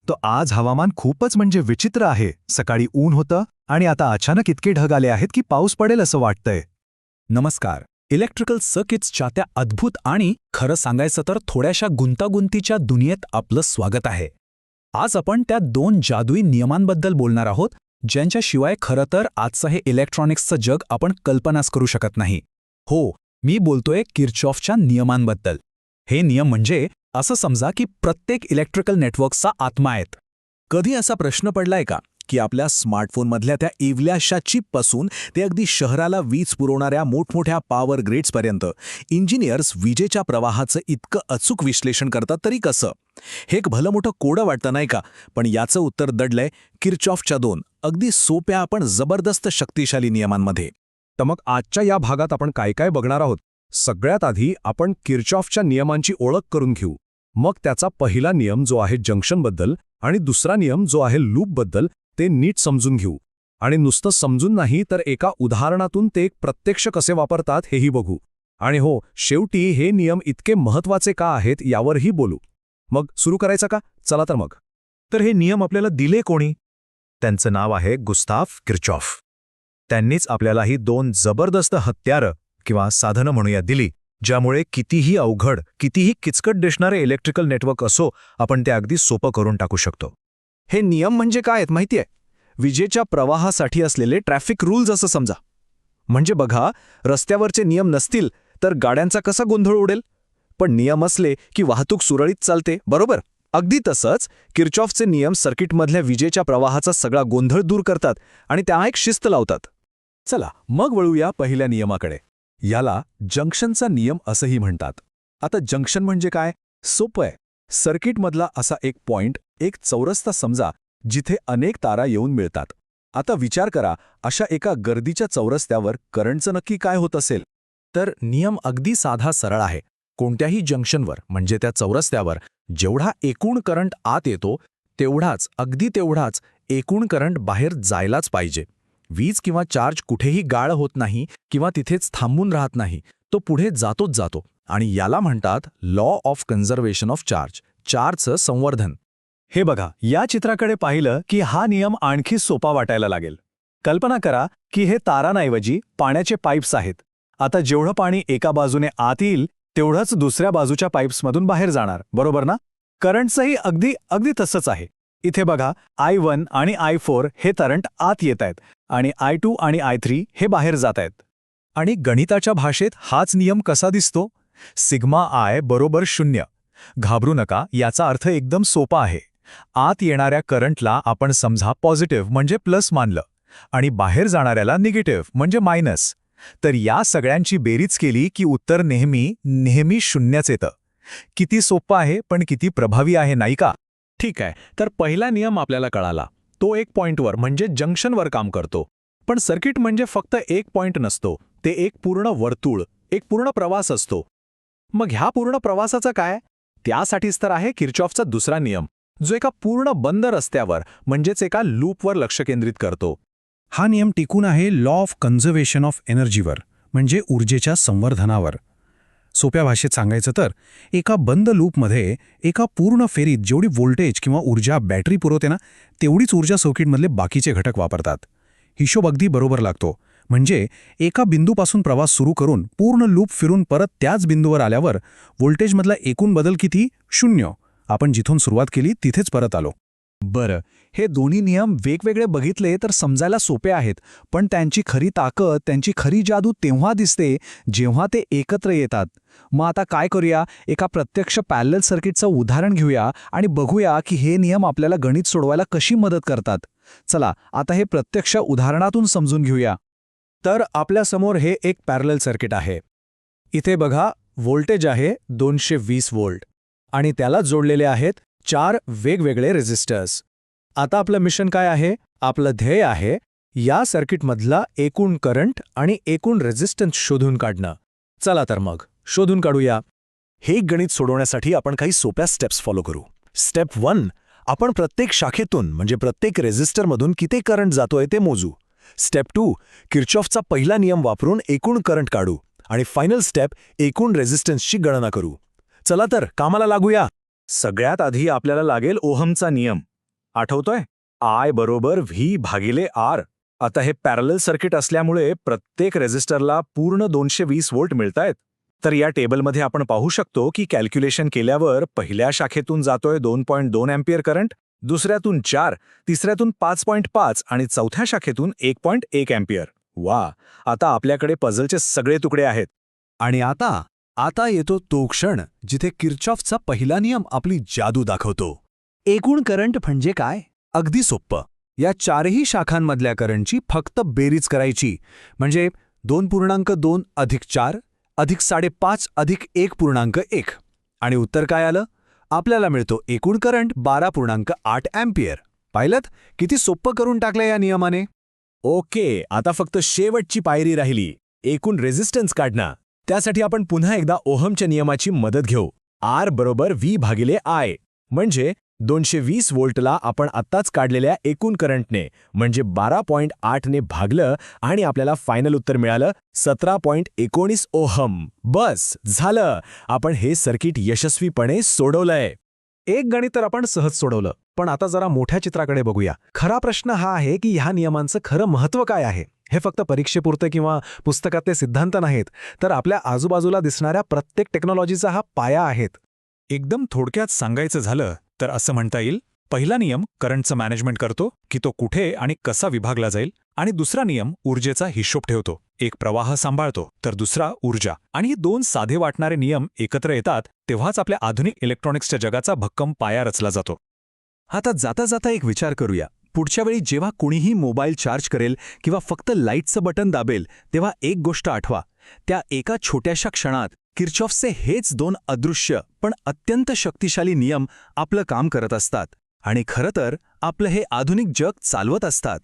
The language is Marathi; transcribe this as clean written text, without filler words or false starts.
तो आज हवामान खूपच म्हणजे विचित्र आहे. सकाळी ऊन होतं आणि आता अचानक इतके ढग आले आहेत की पाऊस पडेल असं वाटतंय. नमस्कार. इलेक्ट्रिकल सर्किट्सच्या त्या अद्भुत आणि खरं सांगायचं तर थोड्याशा गुंतागुंतीच्या दुनियेत आपलं स्वागत आहे. आज आपण त्या दोन जादुई नियमांबद्दल बोलणार आहोत, ज्यांच्याशिवाय खरं तर आजचं हे इलेक्ट्रॉनिक्सचं जग आपण कल्पनाच करू शकत नाही. हो, मी बोलतोय किर्चॉफच्या नियमांबद्दल. हे नियम म्हणजे असं समजा की प्रत्येक इलेक्ट्रिकल नेटवर्कचा आत्मा आहेत. कधी असा प्रश्न पडलाय का की आपल्या स्मार्टफोनमधल्या त्या इवल्याशा चिपपासून ते अगदी शहराला वीज पुरवणाऱ्या मोठमोठ्या पॉवर ग्रिड्सपर्यंत इंजिनियर्स विजेच्या प्रवाहाचं इतकं अचूक विश्लेषण करतात तरी कसं? हे एक भलं मोठं कोडं वाटतं नाही का? पण याचं उत्तर दडलंय किर्चॉफच्या दोन अगदी सोप्या पण जबरदस्त शक्तिशाली नियमांमध्ये. तर मग आजच्या या भागात आपण काय काय बघणार आहोत? सगळ्यात आधी आपण किर्चॉफच्या नियमांची ओळख करून घेऊ. मग त्याचा पहिला नियम जो आहे जंक्शनबद्दल आणि दुसरा नियम जो आहे लूपबद्दल ते नीट समजून घेऊ. आणि नुसतं समजून नाही तर एका उदाहरणातून ते प्रत्यक्ष कसे वापरतात हेही बघू. आणि हो, शेवटी हे नियम इतके महत्त्वाचे का आहेत यावरही बोलू. मग सुरू करायचं का? चला तर मग. तर हे नियम आपल्याला दिले कोणी? त्यांचं नाव आहे गुस्ताफ किर्चॉफ. त्यांनीच आपल्याला ही दोन जबरदस्त हत्यारं किंवा साधनं म्हणूया दिली, ज्यामुळे कितीही अवघड, कितीही किचकट दिसणारे इलेक्ट्रिकल नेटवर्क असो, आपण ते अगदी सोपं करून टाकू शकतो. हे नियम म्हणजे काय आहेत माहितीये? विजेच्या प्रवाहासाठी असलेले ट्रॅफिक रूल्स असं समजा. म्हणजे बघा, रस्त्यावरचे नियम नसतील तर गाड्यांचा कसा गोंधळ उडेल? पण नियम असले की वाहतूक सुरळीत चालते, बरोबर? अगदी तसंच किर्चॉफचे नियम सर्किटमधल्या विजेच्या प्रवाहाचा सगळा गोंधळ दूर करतात आणि त्या एक शिस्त लावतात. चला मग वळूया पहिल्या नियमाकडे. याला जंक्शनचा नियम असंही म्हणतात. आता जंक्शन म्हणजे काय? सोपं आहे. सर्किटमधला असा एक पॉइंट, एक चौरस्ता समजा, जिथे अनेक तारा येऊन मिळतात. आता विचार करा, अशा एका गर्दीच्या चौरस्त्यावर करंटचं नक्की काय होत असेल? तर नियम अगदी साधा सरळ आहे. कोणत्याही जंक्शनवर म्हणजे त्या चौरस्त्यावर जेवढा एकूण करंट आत येतो तेवढाच, अगदी तेवढाच एकूण करंट बाहेर जायलाच पाहिजे. वीज किंवा चार्ज कुठेही गाळ होत नाही किंवा तिथेच थांबून राहत नाही. तो पुढे जातोच जातो आणि याला म्हणतात law of conservation of charge, चार्जचं संवर्धन. हे बघा, या चित्राकडे पाहिलं की हा नियम आणखी सोपा वाटायला लागेल. कल्पना करा की हे तारांऐवजी पाण्याचे पाईप्स आहेत. आता जेवढं पाणी एका बाजूने आत येईल तेवढंच दुसऱ्या बाजूच्या पाईप्समधून बाहेर जाणार, बरोबर ना? करंटचंही अगदी तसंच आहे. इथे बघा, I1 आणि I4 हे करंट आत येत आहेत आणि I2 आणि I3 हे बाहेर जात आहेत. आणि गणिताच्या भाषेत हाच नियम कसा दिसतो? सिग्मा I बरोबर 0. घाबरू नका, याचा अर्थ एकदम सोपा आहे. आत येणाऱ्या करंटला आपण समजा पॉझिटिव्ह म्हणजे प्लस मानलं आणि बाहेर जाणाऱ्याला निगेटिव्ह म्हणजे मायनस. तर या सगळ्यांची बेरीज केली की उत्तर नेहमी 0च येतं. किती सोपं आहे पण किती प्रभावी आहे, नाही का? ठीक आहे, तर पहिला नियम आपल्याला कळाला. तो एक पॉइंटवर म्हणजे जंक्शनवर काम करतो. पण सर्किट म्हणजे फक्त एक पॉइंट नसतो, ते एक पूर्ण वर्तुळ, एक पूर्ण प्रवास असतो. मग ह्या पूर्ण प्रवासाचं काय? त्यासाठीच तर आहे किर्चॉफचा दुसरा नियम, जो एका पूर्ण बंद रस्त्यावर म्हणजेच एका लूपवर लक्ष केंद्रित करतो. हा नियम टिकून आहे लॉ ऑफ कन्झर्वेशन ऑफ एनर्जीवर, म्हणजे ऊर्जेच्या संवर्धनावर. सोप्या भाषेत सांगायचं तर एका बंद लूपमध्ये एका पूर्ण फेरीत जेवढी व्होल्टेज किंवा ऊर्जा बॅटरी पुरवते ना, तेवढीच ऊर्जा सर्किटमधले बाकीचे घटक वापरतात. हिशोब अगदी बरोबर लागतो. म्हणजे एका बिंदूपासून प्रवास सुरू करून पूर्ण लूप फिरून परत त्याच बिंदूवर आल्यावर व्होल्टेजमधला एकूण बदल किती? 0. आपण जिथून सुरुवात केली तिथेच परत आलो. बरं, हे दोन्ही नियम वेगवेगळे बघितले तर समजायला सोपे आहेत, पण त्यांची खरी ताकद, त्यांची खरी जादू तेव्हा दिसते जेव्हा ते एकत्र येतात. मग आता काय करूया? एका प्रत्यक्ष पॅरलल सर्किटचं उदाहरण घेऊया आणि बघूया की हे नियम आपल्याला गणित सोडवायला कशी मदत करतात. चला आता हे प्रत्यक्ष उदाहरणातून समजून घेऊया. तर आपल्यासमोर हे एक पॅरलल सर्किट आहे. इथे बघा, व्होल्टेज आहे 220 व्होल्ट आणि त्याला जोडलेले आहेत 4 वेगवेगळे रेझिस्टर्स. आता आपलं मिशन काय आहे? आपलं ध्येय आहे या सर्किटमधला एकूण करंट आणि एकूण रेझिस्टन्स शोधून काढणं. चला तर मग शोधून काढूया. हे गणित सोडवण्यासाठी आपण काही सोप्या स्टेप्स फॉलो करू. स्टेप 1, आपण प्रत्येक शाखेतून म्हणजे प्रत्येक रेझिस्टरमधून किती करंट जातोय ते मोजू. स्टेप 2, किर्चॉफचा पहिला नियम वापरून एकूण करंट काढू. आणि फायनल स्टेप, एकूण रेझिस्टन्सची गणना करू. चला तर कामाला लागूया. सगळ्यात आधी आपल्याला लागेल ओहमचा नियम. आठवतोय? आय बरोबर व्ही भागिले आर. आता हे पॅरलल सर्किट असल्यामुळे प्रत्येक रेझिस्टरला पूर्ण 220 व्होल्ट मिळतायत. तर या टेबलमध्ये आपण पाहू शकतो की कॅल्क्युलेशन केल्यावर पहिल्या शाखेतून जातोय 2.2 अँपिअर करंट, दुसऱ्यातून 4, तिसऱ्यातून 5.5 आणि चौथ्या शाखेतून 1.1 अँपिअर. वा, आता आपल्याकडे पझलचे सगळे तुकडे आहेत. आणि आता येतो तो क्षण जिथे किर्चॉफचा पहिला नियम आपली जादू दाखवतो. एकूण करंट म्हणजे काय? अगदी सोप्पं. या चारही शाखांमधल्या करंटची फक्त बेरीज करायची. म्हणजे 2.2 अधिक 4 अधिक 5.5 अधिक 1.1. आणि उत्तर काय आलं? आपल्याला मिळतो एकूण करंट 12.8 अँपिअर. पाहिलंत किती सोप्पं करून टाकलं या नियमाने. ओके, आता फक्त शेवटची पायरी राहिली, एकूण रेझिस्टन्स काढणं. त्यासाठी आपण पुन्हा एकदा ओहमच्या नियमाची मदत घेऊ. आर बरोबर व्ही भागिले आय. म्हणजे 220 व्होल्टला आपण आत्ताच काढलेल्या एकूण करंटने म्हणजे 12.8 ने भागलं आणि आपल्याला फायनल उत्तर मिळालं 17.19 ओहम. बस झालं, आपण हे सर्किट यशस्वीपणे सोडवलंय. एक गणित तर आपण सहज सोडवलं, पण आता जरा मोठ्या चित्राकडे बघूया. खरा प्रश्न हा आहे की ह्या नियमांचं खरं महत्त्व काय आहे. हे फक्त परीक्षेपुरते किंवा पुस्तकातले सिद्धांत नाहीत, तर आपल्या आजूबाजूला दिसणाऱ्या प्रत्येक टेक्नॉलॉजीचा हा पाया आहेत. एकदम थोडक्यात सांगायचं झालं तर असं म्हणता येईल, पहिला नियम करंटचं मॅनेजमेंट करतो की तो कुठे आणि कसा विभागला जाईल, आणि दुसरा नियम ऊर्जेचा हिशोब ठेवतो. एक प्रवाह सांभाळतो तर दुसरा ऊर्जा. आणि हे दोन साधे वाटणारे नियम एकत्र येतात तेव्हाच आपल्या आधुनिक इलेक्ट्रॉनिक्सच्या जगाचा भक्कम पाया रचला जातो. आता जाता जाता एक विचार करूया. पुढच्या वेळी जेव्हा कुणीही मोबाईल चार्ज करेल किंवा फक्त लाईटचं बटन दाबेल, तेव्हा एक गोष्ट आठवा. त्या एका छोट्याशा क्षणात किर्चॉफचे हेच दोन अदृश्य पण अत्यंत शक्तिशाली नियम आपलं काम करत असतात. आणि खरं तर आपलं हे आधुनिक जग चालवत असतात.